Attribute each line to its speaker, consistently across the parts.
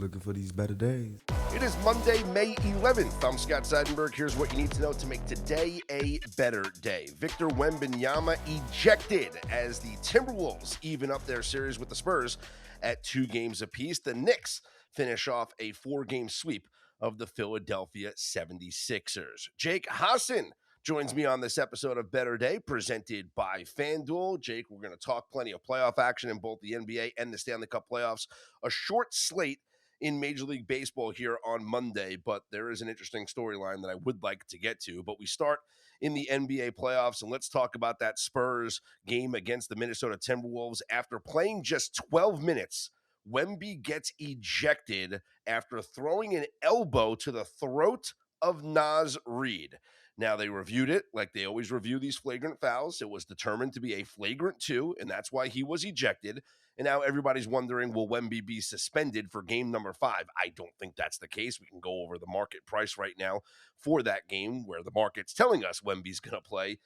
Speaker 1: Looking for these better days.
Speaker 2: It is Monday, May 11th. I'm Scott Seidenberg. Here's what you need to know to make today a better day. Victor Wembanyama ejected as the Timberwolves even up their series with the Spurs at 2 games apiece. The Knicks finish off a 4-game sweep of the Philadelphia 76ers. Jake Hassan joins me on this episode of Better Day, presented by FanDuel. Jake, we're going to talk plenty of playoff action in both the NBA and the Stanley Cup playoffs. A short slate in Major League Baseball here on Monday, but there is an interesting storyline that I would like to get to. But we start in the NBA playoffs, and let's talk about that Spurs game against the Minnesota Timberwolves. After playing just 12 minutes, Wemby gets ejected after throwing an elbow to the throat of Naz Reid. Now, they reviewed it like they always review these flagrant fouls. It was determined to be a flagrant 2, and that's why he was ejected. And now everybody's wondering, will Wemby be suspended for game number 5? I don't think that's the case. We can go over the market price right now for that game where the market's telling us Wemby's going to play.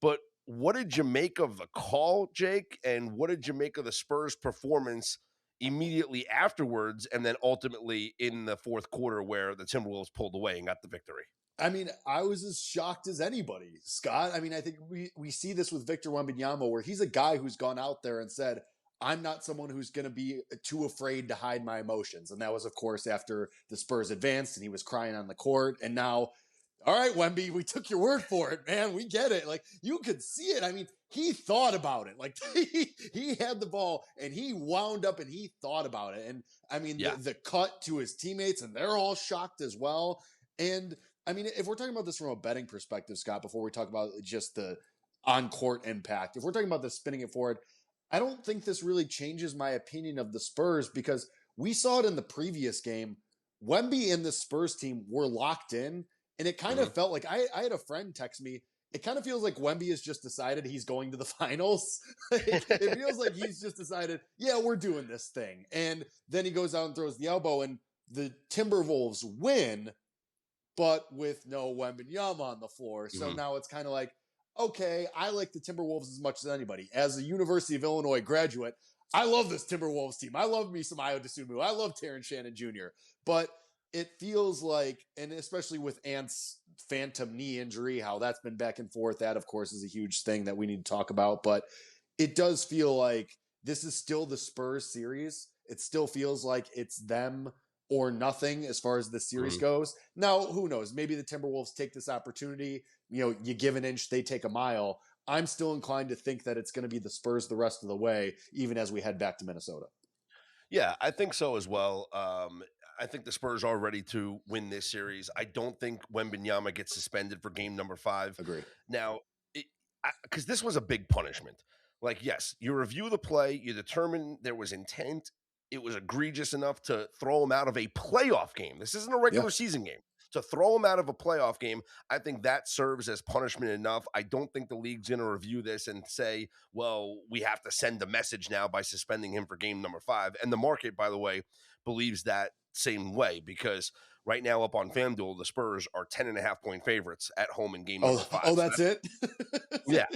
Speaker 2: But what did you make of the call, Jake? And what did you make of the Spurs' performance immediately afterwards and then ultimately in the fourth quarter where the Timberwolves pulled away and got the victory?
Speaker 3: I mean, I was as shocked as anybody, Scott. I mean, I think we see this with Victor Wembanyama, where he's a guy who's gone out there and said, I'm not someone who's going to be too afraid to hide my emotions. And that was, of course, after the Spurs advanced and he was crying on the court. And now, all right, Wemby, we took your word for it, man. We get it. Like, you could see it. I mean, he thought about it. Like, he had the ball and he wound up and he thought about it. And I mean, the cut to his teammates, and they're all shocked as well. And I mean, if we're talking about this from a betting perspective, Scott, before we talk about just the on-court impact, if we're talking about this spinning it forward, I don't think this really changes my opinion of the Spurs, because we saw it in the previous game. Wemby and the Spurs team were locked in, and it kind of felt like I had a friend text me, it kind of feels like Wemby has just decided he's going to the finals. It feels like he's just decided, yeah, we're doing this thing. And then he goes out and throws the elbow, and the Timberwolves win, but with no Wembanyama on the floor. So now it's kind of like, okay, I like the Timberwolves as much as anybody. As a University of Illinois graduate, I love this Timberwolves team. I love me some Ayo Dosunmu. I love Terrence Shannon Jr. But it feels like, and especially with Ant's phantom knee injury, how that's been back and forth, that, of course, is a huge thing that we need to talk about. But it does feel like this is still the Spurs series. It still feels like it's them or nothing as far as the series goes. Now, who knows? Maybe the Timberwolves take this opportunity. You know, you give an inch, they take a mile. I'm still inclined to think that it's going to be the Spurs the rest of the way, even as we head back to Minnesota.
Speaker 2: Yeah, I think so as well. I think the Spurs are ready to win this series. I don't think Wembanyama gets suspended for game number 5.
Speaker 3: Agree.
Speaker 2: Now, because this was a big punishment. Like, yes, you review the play, you determine there was intent. It was egregious enough to throw him out of a playoff game. This isn't a regular season game. To throw him out of a playoff game, I think that serves as punishment enough. I don't think the league's going to review this and say, well, we have to send a message now by suspending him for game number 5. And the market, by the way, believes that same way, because right now up on FanDuel, the Spurs are 10.5-point favorites at home in game number 5.
Speaker 3: Oh, that's it?
Speaker 2: Yeah.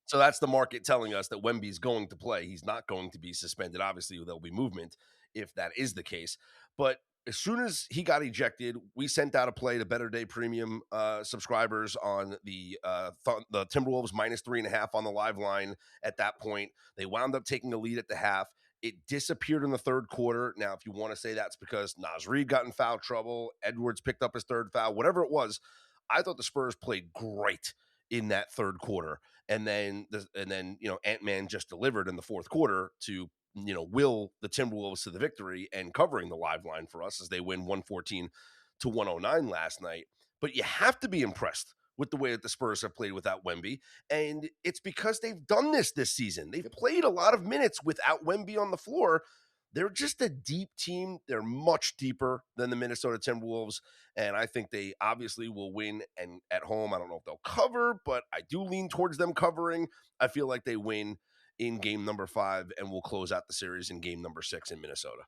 Speaker 2: So that's the market telling us that Wemby's going to play. He's not going to be suspended. Obviously, there'll be movement if that is the case. But as soon as he got ejected, we sent out a play to Better Day Premium subscribers on the Timberwolves -3.5 on the live line at that point. They wound up taking a lead at the half. It disappeared in the third quarter. Now, if you want to say that's because Naz Reid got in foul trouble, Edwards picked up his third foul, whatever it was, I thought the Spurs played great in that third quarter. And then Ant-Man just delivered in the fourth quarter to, will the Timberwolves to the victory and covering the live line for us as they win 114-109 last night. But you have to be impressed with the way that the Spurs have played without Wemby. And it's because they've done this season. They've played a lot of minutes without Wemby on the floor. They're just a deep team. They're much deeper than the Minnesota Timberwolves, and I think they obviously will win. And at home, I don't know if they'll cover, but I do lean towards them covering. I feel like they win in game number 5, and we'll close out the series in game number 6 in Minnesota.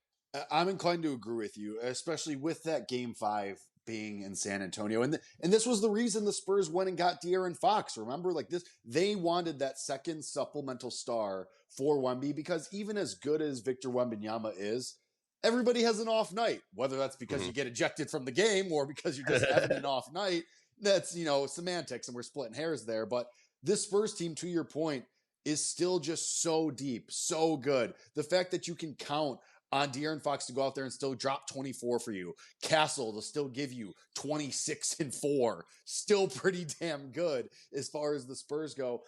Speaker 3: I'm inclined to agree with you, especially with that game 5 being in San Antonio. And this was the reason the Spurs went and got De'Aaron Fox. Remember, like this, they wanted that second supplemental star for Wemby, because even as good as Victor Wembanyama is, everybody has an off night, whether that's because you get ejected from the game or because you're just having an off night. That's, semantics, and we're splitting hairs there. But this Spurs team, to your point, is still just so deep, so good. The fact that you can count on De'Aaron Fox to go out there and still drop 24 for you, Castle to still give you 26 and 4, still pretty damn good as far as the Spurs go.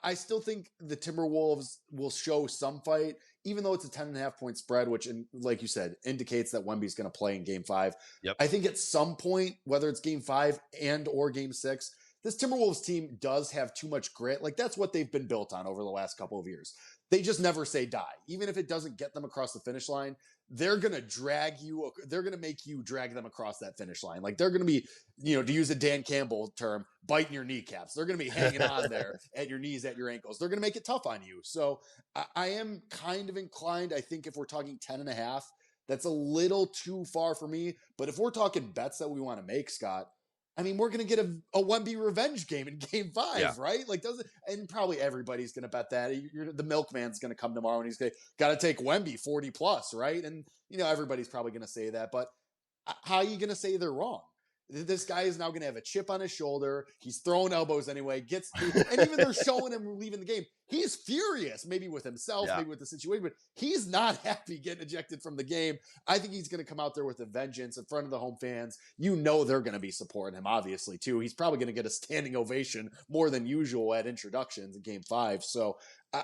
Speaker 3: I still think the Timberwolves will show some fight, even though it's a 10.5 point spread, which, like you said, indicates that Wemby's going to play in game 5.
Speaker 2: Yep.
Speaker 3: I think at some point, whether it's game 5 and or game 6, this Timberwolves team does have too much grit. Like, that's what they've been built on over the last couple of years. They just never say die. Even if it doesn't get them across the finish line, they're going to drag you. They're going to make you drag them across that finish line. Like, they're going to be, to use a Dan Campbell term, biting your kneecaps. They're going to be hanging on there at your knees, at your ankles. They're going to make it tough on you. So I am kind of inclined. I think if we're talking 10.5, that's a little too far for me. But if we're talking bets that we want to make, Scott, I mean, we're going to get a Wemby revenge game in game 5, right? Like, and probably everybody's going to bet that. The milkman's going to come tomorrow and he's going to got to take Wemby 40 plus, right? And, everybody's probably going to say that, but how are you going to say they're wrong? This guy is now going to have a chip on his shoulder. He's throwing elbows anyway, and even they're showing him leaving the game. He's furious, maybe with himself, maybe with the situation, but he's not happy getting ejected from the game. I think he's going to come out there with a vengeance in front of the home fans. They're going to be supporting him, obviously, too. He's probably going to get a standing ovation more than usual at introductions in game 5. So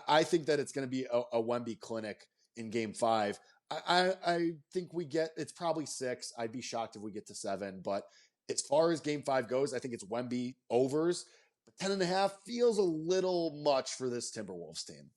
Speaker 3: I think that it's going to be a Wemby clinic in game 5. I think it's probably 6. I'd be shocked if we get to 7, but as far as game 5 goes, I think it's Wemby overs, but 10.5 feels a little much for this Timberwolves team.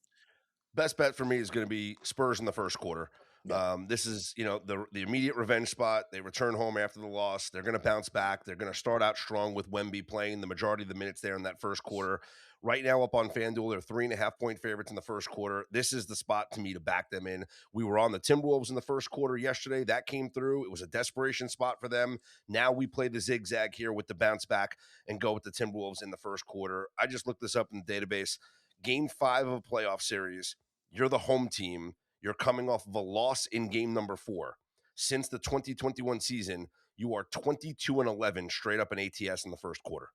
Speaker 2: Best bet for me is going to be Spurs in the first quarter. Yeah. This is, the immediate revenge spot. They return home after the loss. They're going to bounce back. They're going to start out strong with Wemby playing the majority of the minutes there in that first quarter. Right now up on FanDuel, they're 3.5 point favorites in the first quarter. This is the spot to me to back them in. We were on the Timberwolves in the first quarter yesterday. That came through. It was a desperation spot for them. Now we play the zigzag here with the bounce back and go with the Timberwolves in the first quarter. I just looked this up in the database. Game 5 of a playoff series. You're the home team. You're coming off of a loss in game number 4. Since the 2021 season, you are 22-11 straight up in ATS in the first quarter.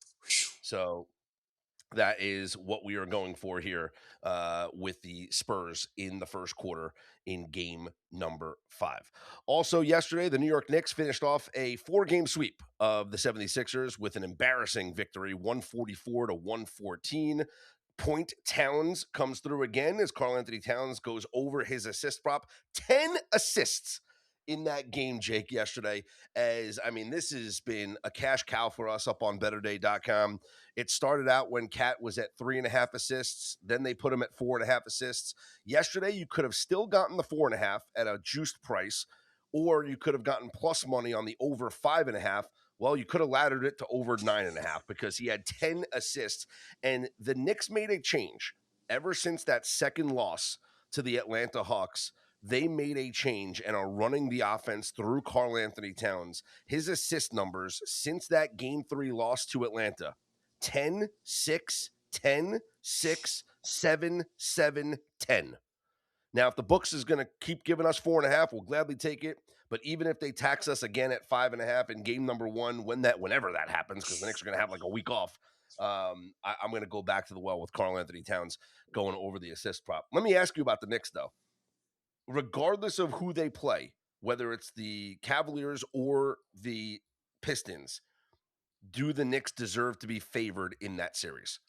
Speaker 2: So that is what we are going for here with the Spurs in the first quarter in game number 5. Also yesterday, the New York Knicks finished off a 4-game sweep of the 76ers with an embarrassing victory, 144-114. Point Towns comes through again as Karl-Anthony Towns goes over his assist prop. 10 assists in that game, Jake, yesterday. This has been a cash cow for us up on betterday.com. It started out when Cat was at 3.5 assists. Then they put him at 4.5 assists. Yesterday, you could have still gotten the 4.5 at a juiced price, or you could have gotten plus money on the over 5.5. Well, you could have laddered it to over 9.5 because he had 10 assists. And the Knicks made a change ever since that second loss to the Atlanta Hawks. They made a change and are running the offense through Karl-Anthony Towns. His assist numbers since that game 3 loss to Atlanta, 10, 6, 10, 6, 7, 7, 10. Now, if the books is going to keep giving us 4.5, we'll gladly take it. But even if they tax us again at 5.5 in game number 1, whenever that happens, because the Knicks are going to have like a week off, I'm going to go back to the well with Karl-Anthony Towns going over the assist prop. Let me ask you about the Knicks, though. Regardless of who they play, whether it's the Cavaliers or the Pistons, do the Knicks deserve to be favored in that series?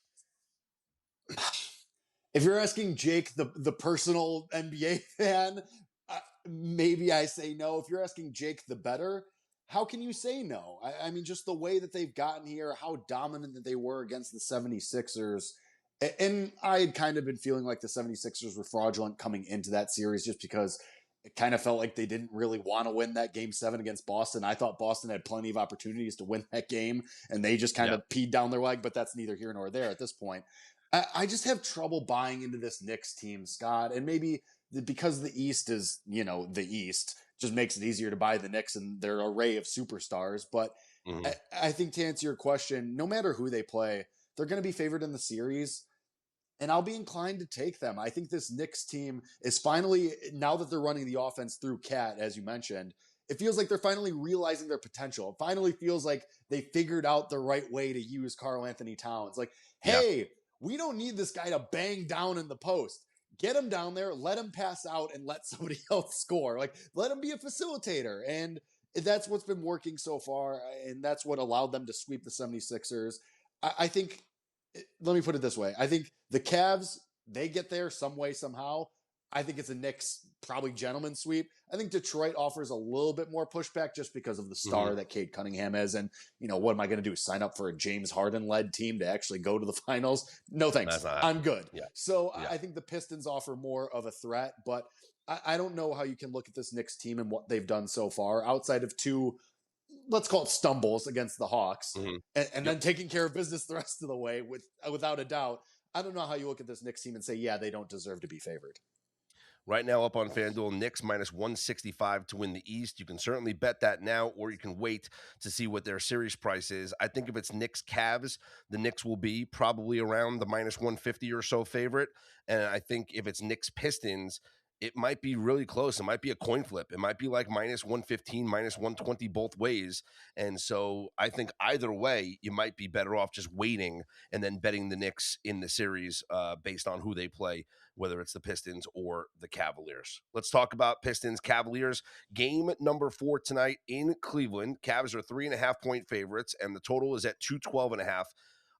Speaker 3: If you're asking Jake, the personal NBA fan, maybe I say no. If you're asking Jake, the better, how can you say no? I mean, just the way that they've gotten here, how dominant that they were against the 76ers. And I had kind of been feeling like the 76ers were fraudulent coming into that series just because it kind of felt like they didn't really want to win that game 7 against Boston. I thought Boston had plenty of opportunities to win that game, and they just kind of peed down their leg, but that's neither here nor there at this point. I just have trouble buying into this Knicks team, Scott, and maybe because the East is, the East, just makes it easier to buy the Knicks and their array of superstars. But I think to answer your question, no matter who they play, they're going to be favored in the series. and I'll be inclined to take them. I think this Knicks team is finally, now that they're running the offense through Cat, as you mentioned, it feels like they're finally realizing their potential. It finally feels like they figured out the right way to use Karl Anthony Towns. Like,
Speaker 2: Yeah.
Speaker 3: hey, we don't need this guy to bang down in the post. Get him down there, let him pass out, and let somebody else score. Like, let him be a facilitator. And that's what's been working so far, and that's what allowed them to sweep the 76ers. I think, let me put it this way. I think the Cavs, they get there some way, somehow. I think it's a Knicks probably gentleman sweep. I think Detroit offers a little bit more pushback just because of the star that Cade Cunningham is. And, what am I going to do? Sign up for a James Harden-led team to actually go to the finals? No, thanks. I'm good.
Speaker 2: Yeah.
Speaker 3: So I think the Pistons offer more of a threat, but I don't know how you can look at this Knicks team and what they've done so far outside of two, let's call it stumbles against the Hawks, and then taking care of business the rest of the way without a doubt. I don't know how you look at this Knicks team and say, yeah, they don't deserve to be favored.
Speaker 2: Right now up on FanDuel, Knicks minus 165 to win the East. You can certainly bet that now, or you can wait to see what their series price is. I think if it's Knicks Cavs, the Knicks will be probably around the minus 150 or so favorite. And I think if it's Knicks Pistons, it might be really close. It might be a coin flip. It might be like minus 115, minus 120 both ways. And so I think either way, you might be better off just waiting and then betting the Knicks in the series based on who they play, whether it's the Pistons or the Cavaliers. Let's talk about Pistons Cavaliers. Game number 4 tonight in Cleveland. Cavs are 3.5-point favorites, and the total is at 212.5.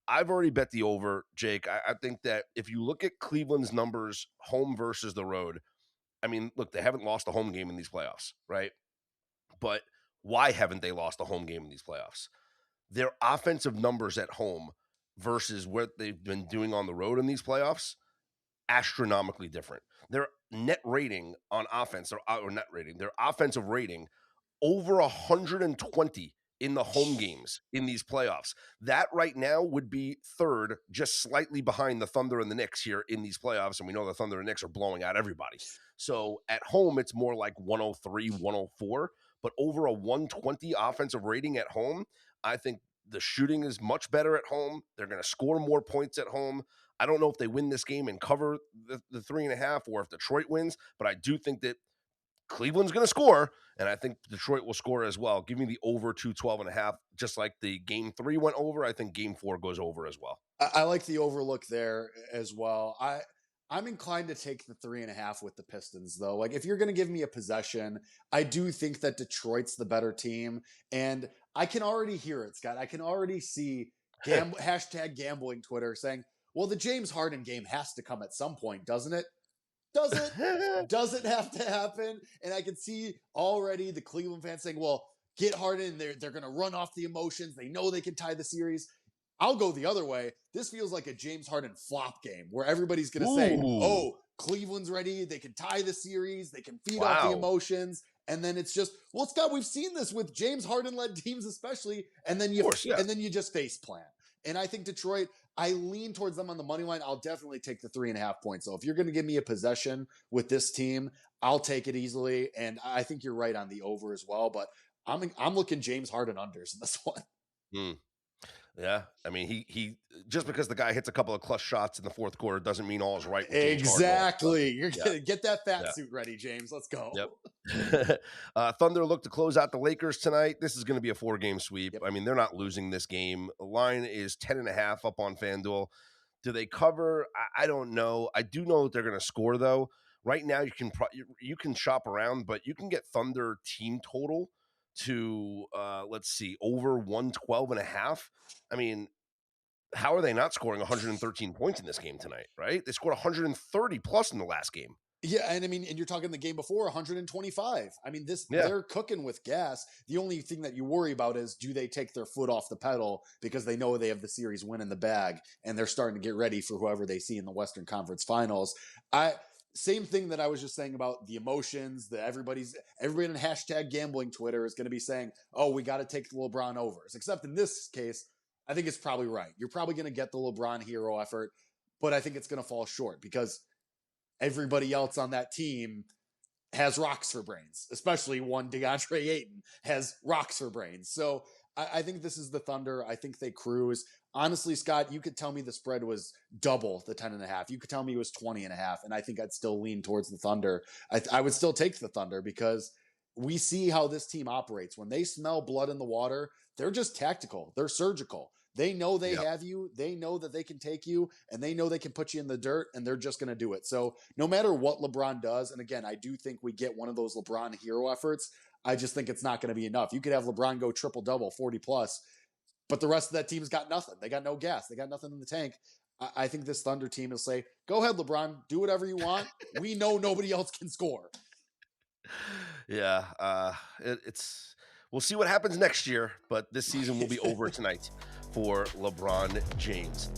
Speaker 2: I've already bet the over, Jake. I think that if you look at Cleveland's numbers, home versus the road, I mean, look, they haven't lost a home game in these playoffs, right? But why haven't they lost a home game in these playoffs? Their offensive numbers at home versus what they've been doing on the road in these playoffs, astronomically different. Their net rating on offense, or net rating, their offensive rating, over 120 in the home games in these playoffs. That right now would be third, just slightly behind the Thunder and the Knicks here in these playoffs. And we know the Thunder and Knicks are blowing out everybody. So at home, it's more like 103, 104. But over a 120 offensive rating at home, I think the shooting is much better at home. They're going to score more points at home. I don't know if they win this game and cover the 3.5 or if Detroit wins, but I do think that Cleveland's going to score, and I think Detroit will score as well. Give me the over 212.5, just like the game 3 went over. I think game 4 goes over as well.
Speaker 3: I like the overlook there as well. I'm inclined to take the 3.5 with the Pistons, though. Like, if you're going to give me a possession, I do think that Detroit's the better team, and I can already hear it, Scott. I can already see hashtag gambling Twitter saying, well, the James Harden game has to come at some point, doesn't it? Does it? Does it have to happen? And I can see already the Cleveland fans saying, well, get Harden. They're going to run off the emotions. They know they can tie the series. I'll go the other way. This feels like a James Harden flop game where everybody's going to say, oh, Cleveland's ready. They can tie the series. They can feed off the emotions. And then it's just, well, Scott, we've seen this with James Harden-led teams especially. And then and then you just face plant. And I think Detroit, I lean towards them on the money line. I'll definitely take the 3.5 points. So if you're going to give me a possession with this team, I'll take it easily. And I think you're right on the over as well. But I'm looking James Harden unders in this one.
Speaker 2: Yeah, I mean, he just because the guy hits a couple of clutch shots in the fourth quarter doesn't mean all is right.
Speaker 3: Exactly. You're gonna get that fat suit ready, James. Let's go.
Speaker 2: Yep. Thunder look to close out the Lakers tonight. This is going to be a 4-game sweep. Yep. I mean, they're not losing this game. The line is 10.5 up on FanDuel. Do they cover? I don't know. I do know that they're going to score though. Right now, you can shop around, but you can get Thunder team total to let's see, over 112.5. I mean, how are they not scoring 113 points in this game tonight, right? They scored 130 plus in the last game.
Speaker 3: Yeah, and I mean, and you're talking the game before, 125. I mean, they're cooking with gas. The only thing that you worry about is, do they take their foot off the pedal because they know they have the series win in the bag and they're starting to get ready for whoever they see in the Western Conference Finals. Same thing that I was just saying about the emotions, that everybody in hashtag gambling Twitter is going to be saying, oh, we got to take the LeBron overs. Except in this case, I think it's probably right. You're probably going to get the LeBron hero effort, but I think it's going to fall short because everybody else on that team has rocks for brains, especially one DeAndre Ayton has rocks for brains. So I think this is the Thunder. I think they cruise. honestly, Scott, you could tell me the spread was double the 10.5. You could tell me it was 20.5, and I think I'd still lean towards the Thunder. I would still take the Thunder because we see how this team operates. When they smell blood in the water, they're just tactical. They're surgical. They know they
Speaker 2: Yeah.
Speaker 3: have you. They know that they can take you, and they know they can put you in the dirt, and they're just going to do it. So no matter what LeBron does, and again, I do think we get one of those LeBron hero efforts. I just think it's not going to be enough. You could have LeBron go triple double, 40 plus, but the rest of that team's got nothing. They got no gas. They got nothing in the tank. I think this Thunder team will say, "Go ahead, LeBron, do whatever you want. We know nobody else can score."
Speaker 2: Yeah, it's we'll see what happens next year, but this season will be over tonight for LeBron James.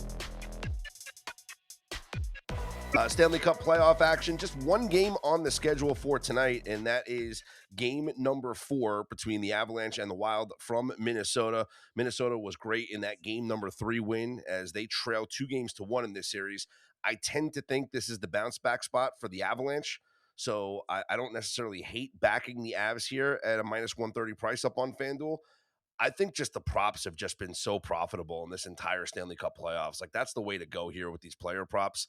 Speaker 2: Stanley Cup playoff action. Just one game on the schedule for tonight, and that is game number 4 between the Avalanche and the Wild from Minnesota. Minnesota was great in that game number 3 win as they trail 2-1 in this series. I tend to think this is the bounce back spot for the Avalanche. So I don't necessarily hate backing the Avs here at a minus 130 price up on FanDuel. I think just the props have just been so profitable in this entire Stanley Cup playoffs. Like, that's the way to go here with these player props.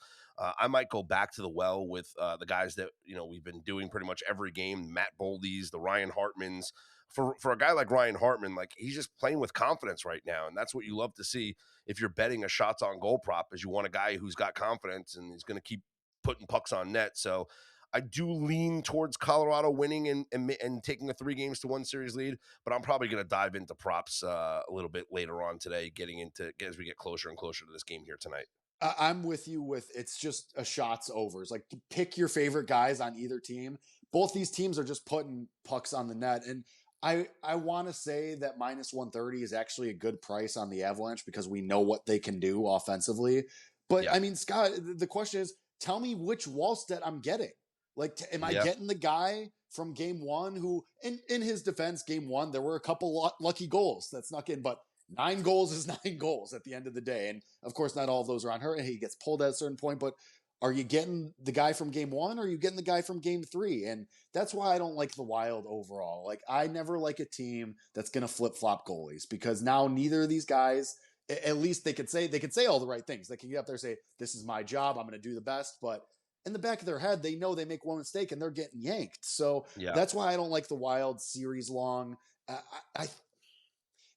Speaker 2: I might go back to the well with the guys that, we've been doing pretty much every game, Matt Boldy's, the Ryan Hartmans. For a guy like Ryan Hartman, like, he's just playing with confidence right now. And that's what you love to see if you're betting a shots on goal prop, is you want a guy who's got confidence and he's going to keep putting pucks on net. So I do lean towards Colorado winning and taking a 3-1 series lead, but I'm probably going to dive into props a little bit later on today, as we get closer and closer to this game here tonight.
Speaker 3: I'm with you with it's just a shots overs. Like, pick your favorite guys on either team. Both these teams are just putting pucks on the net. And I want to say that minus 130 is actually a good price on the Avalanche because we know what they can do offensively. But
Speaker 2: Yeah.
Speaker 3: I mean, Scott, the question is, tell me which Wallstedt I'm getting. Like, am I
Speaker 2: Yeah.
Speaker 3: getting the guy from game 1 who, in his defense, game 1, there were a couple lucky goals that snuck in, but 9 goals is 9 goals at the end of the day. And of course, not all of those are on her. And he gets pulled at a certain point, but are you getting the guy from game 1 or are you getting the guy from game 3? And that's why I don't like the Wild overall. Like, I never like a team that's going to flip flop goalies because now neither of these guys, at least they could say all the right things. They can get up there and say, this is my job. I'm going to do the best. But in the back of their head, they know they make one mistake and they're getting yanked. So that's why I don't like the Wild series long.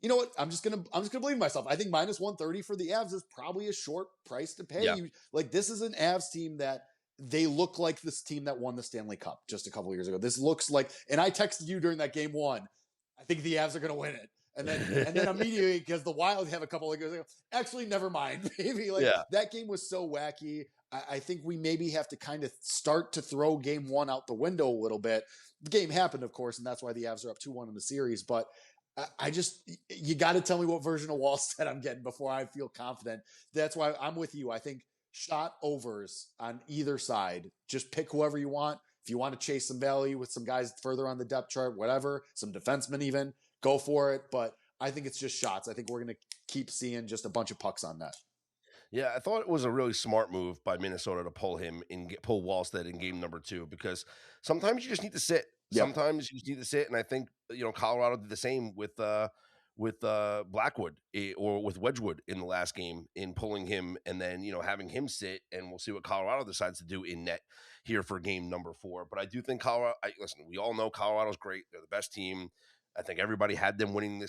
Speaker 3: You know what? I'm just gonna believe myself. I think minus 130 for the Avs is probably a short price to pay.
Speaker 2: Yeah.
Speaker 3: Like, this is an Avs team that they look like this team that won the Stanley Cup just a couple years ago. This looks like, and I texted you during that game 1, I think the Avs are going to win it. And then immediately, because the Wild have a couple of years, actually, never mind. Maybe that game was so wacky. I think we maybe have to kind of start to throw game 1 out the window a little bit. The game happened, of course, and that's why the Avs are up 2-1 in the series. But you got to tell me what version of Wallstedt I'm getting before I feel confident. That's why I'm with you. I think shot overs on either side. Just pick whoever you want. If you want to chase some value with some guys further on the depth chart, whatever, some defensemen even, go for it. But I think it's just shots. I think we're going to keep seeing just a bunch of pucks on net.
Speaker 2: Yeah, I thought it was a really smart move by Minnesota to pull Wallstedt in game number 2, because sometimes you just need to sit.
Speaker 3: Yeah.
Speaker 2: Sometimes you just need to sit, and I think Colorado did the same with Blackwood or with Wedgwood in the last game in pulling him and then having him sit, and we'll see what Colorado decides to do in net here for game number 4. But I do think Colorado. Listen, we all know Colorado's great; they're the best team. I think everybody has them winning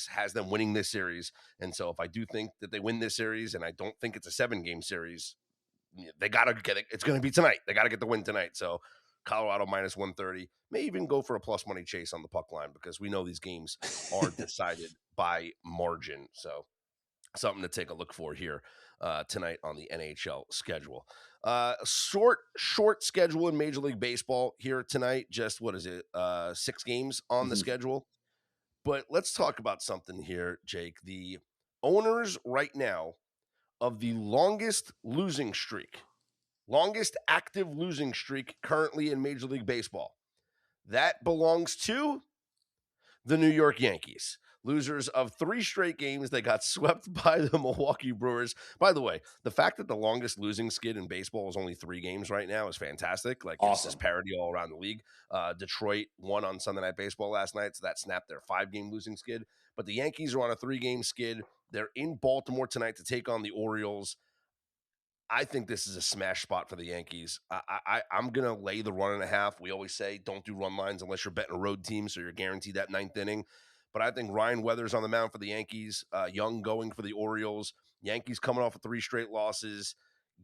Speaker 2: this series. And so if I do think that they win this series, and I don't think it's a 7-game series, they got to get it. It's going to be tonight. They got to get the win tonight. So Colorado minus 130, may even go for a plus money chase on the puck line because we know these games are decided by margin. So something to take a look for here tonight on the NHL schedule. Short schedule in Major League Baseball here tonight. Just, 6 games on the schedule. But let's talk about something here, Jake. The owners right now of the longest active losing streak currently in Major League Baseball, that belongs to the New York Yankees. Losers of 3 straight games, they got swept by the Milwaukee Brewers. By the way, the fact that the longest losing skid in baseball is only 3 games right now is fantastic. Like, it's
Speaker 3: Awesome.
Speaker 2: just parity all around the league. Detroit won on Sunday Night Baseball last night, so that snapped their 5-game losing skid. But the Yankees are on a 3-game skid. They're in Baltimore tonight to take on the Orioles. I think this is a smash spot for the Yankees. I'm going to lay the 1.5. We always say don't do run lines unless you're betting a road team, so you're guaranteed that 9th inning. But I think Ryan Weathers on the mound for the Yankees, Young going for the Orioles. Yankees coming off of 3 straight losses.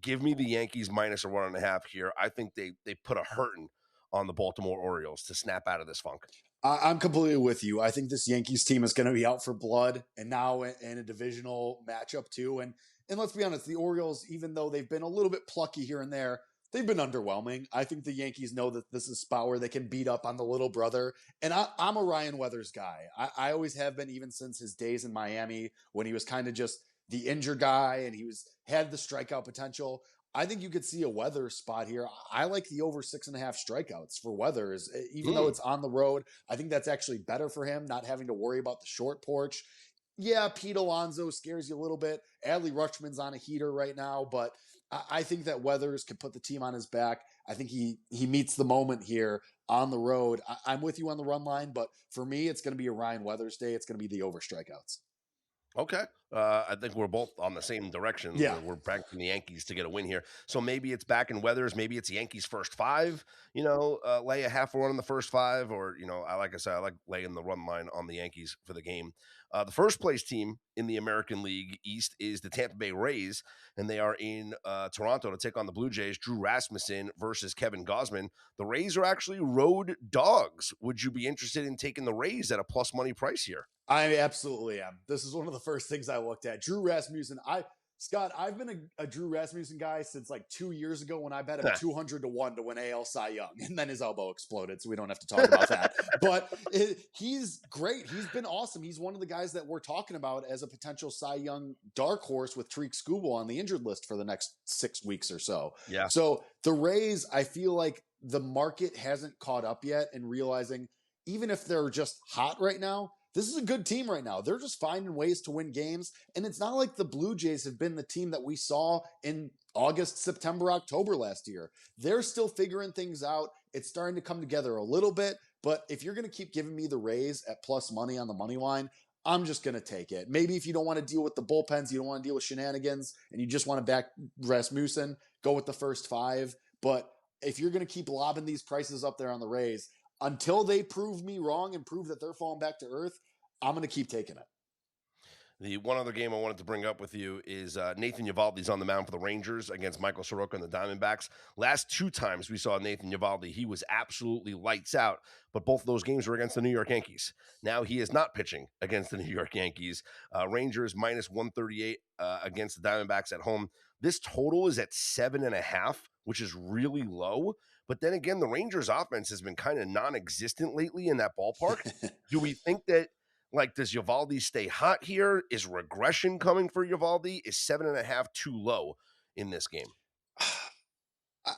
Speaker 2: Give me the Yankees minus a 1.5 here. I think they put a hurting on the Baltimore Orioles to snap out of this funk.
Speaker 3: I'm completely with you. I think this Yankees team is going to be out for blood, and now in a divisional matchup too. And let's be honest, the Orioles, even though they've been a little bit plucky here and there, they've been underwhelming. I think the Yankees know that this is a spot where they can beat up on the little brother. And I'm a Ryan Weathers guy. I always have been, even since his days in Miami when he was kind of just the injured guy and he had the strikeout potential. I think you could see a Weathers spot here. I like the over 6.5 strikeouts for Weathers, even though it's on the road. I think that's actually better for him, not having to worry about the short porch. Yeah, Pete Alonso scares you a little bit. Adley Rutschman's on a heater right now, but I think that Weathers can put the team on his back. I think he meets the moment here on the road. I'm with you on the run line, but for me, it's going to be a Ryan Weathers day. It's going to be the over strikeouts.
Speaker 2: Okay. I think we're both on the same direction.
Speaker 3: Yeah.
Speaker 2: We're backing the Yankees to get a win here. So maybe it's back in Weathers. Maybe it's Yankees first 5, lay a half run in the first 5, or, like I said, I like laying the run line on the Yankees for the game. The first place team in the American League East is the Tampa Bay Rays, and they are in Toronto to take on the Blue Jays. Drew Rasmussen versus Kevin Gausman. The Rays are actually road dogs. Would you be interested in taking the Rays at a plus money price here?
Speaker 3: I absolutely am. This is one of the first things I looked at. Drew Rasmussen. Scott, I've been a Drew Rasmussen guy since like 2 years ago when I bet him 200 to 1 to win AL Cy Young, and then his elbow exploded, so we don't have to talk about that. But he's great. He's been awesome. He's one of the guys that we're talking about as a potential Cy Young dark horse with Tariq Skubal on the injured list for the next 6 weeks or so.
Speaker 2: Yeah.
Speaker 3: So the Rays, I feel like the market hasn't caught up yet in realizing even if they're just hot right now, this is a good team right now. They're just finding ways to win games. And it's not like the Blue Jays have been the team that we saw in August, September, October last year. They're still figuring things out. It's starting to come together a little bit. But if you're going to keep giving me the Rays at plus money on the money line, I'm just going to take it. Maybe if you don't want to deal with the bullpens, you don't want to deal with shenanigans, and you just want to back Rasmussen, go with the first 5. But if you're going to keep lobbing these prices up there on the Rays, until they prove me wrong and prove that they're falling back to earth, I'm going to keep taking it.
Speaker 2: The one other game I wanted to bring up with you is Nathan Eovaldi's on the mound for the Rangers against Michael Soroka and the Diamondbacks. Last 2 times we saw Nathan Eovaldi, he was absolutely lights out, but both of those games were against the New York Yankees. Now he is not pitching against the New York Yankees. Rangers minus 138 against the Diamondbacks at home. This total is at 7.5, which is really low. But then again, the Rangers offense has been kind of non-existent lately in that ballpark. Do we think that, does Eovaldi stay hot here? Is regression coming for Eovaldi? Is 7.5 too low in this game?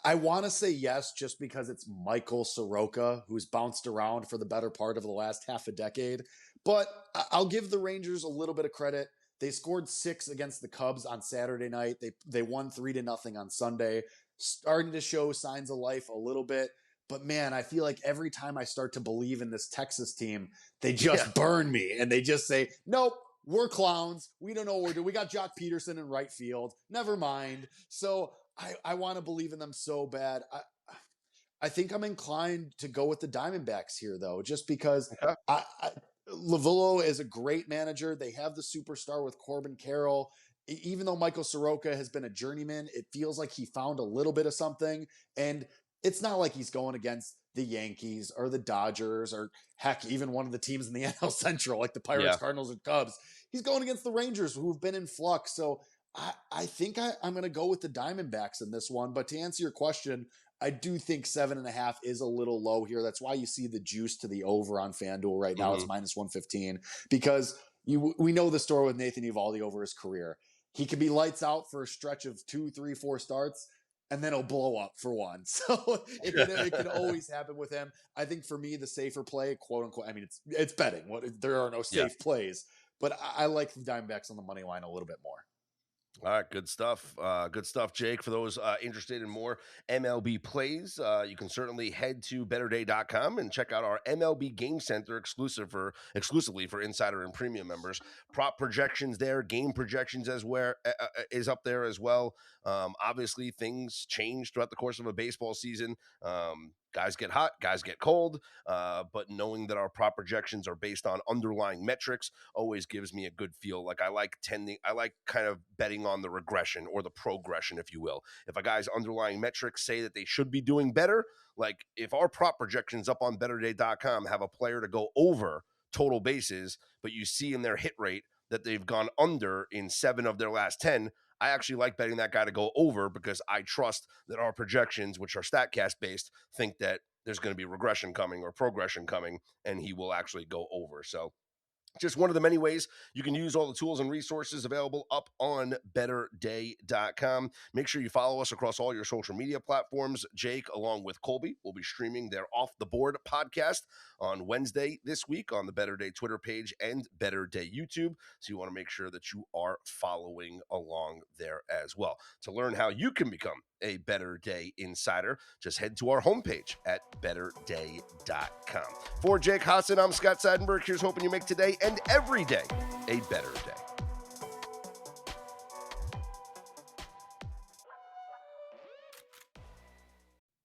Speaker 3: I want to say yes, just because it's Michael Soroka, who's bounced around for the better part of the last half a decade. But I'll give the Rangers a little bit of credit. They scored 6 against the Cubs on Saturday night. They won 3-0 on Sunday. Starting to show signs of life a little bit. But man, I feel like every time I start to believe in this Texas team, they just burn me. And they just say, nope, we're clowns. We don't know what we're doing. We got Jock Peterson in right field. Never mind. So I want to believe in them so bad. I think I'm inclined to go with the Diamondbacks here, though, just because Lovullo is a great manager. They have the superstar with Corbin Carroll. Even though Michael Soroka has been a journeyman, it feels like he found a little bit of something. And it's not like he's going against the Yankees or the Dodgers or heck, even one of the teams in the NL Central, like the Pirates, Cardinals, and Cubs. He's going against the Rangers, who've been in flux. So I think I'm going to go with the Diamondbacks in this one. But to answer your question, I do think 7.5 is a little low here. That's why you see the juice to the over on FanDuel right now. It's minus 115 because we know the story with Nathan Eovaldi over his career. He could be lights out for a stretch of 2, 3, 4 starts. and then he'll blow up for one. So it can always happen with him. I think for me, the safer play, quote unquote, I mean, it's betting. There are no safe plays, but I like the Diamondbacks on the money line a little bit more.
Speaker 2: All right, good stuff. Good stuff, Jake. For those interested in more MLB plays, you can certainly head to betterday.com and check out our MLB Game Center exclusively for insider and premium members. Prop projections there, game projections is up there as well. Obviously, things change throughout the course of a baseball season. Guys get hot, guys get cold, but knowing that our prop projections are based on underlying metrics always gives me a good feel. Like I like kind of betting on the regression or the progression, if you will. If a guy's underlying metrics say that they should be doing better, like if our prop projections up on betterday.com have a player to go over total bases, but you see in their hit rate that they've gone under in 7 of their last 10, I actually like betting that guy to go over because I trust that our projections, which are StatCast based, think that there's going to be regression coming or progression coming, and he will actually go over. So just one of the many ways you can use all the tools and resources available up on betterday.com. Make sure you follow us across all your social media platforms. Jake, along with Colby, will be streaming their Off the Board podcast on Wednesday this week on the Better Day Twitter page and Better Day YouTube. So you want to make sure that you are following along there as well. To learn how you can become a Better Day insider, just head to our homepage at betterday.com. For Jake Hassan, I'm Scott Seidenberg. Here's hoping you make today and every day a better day.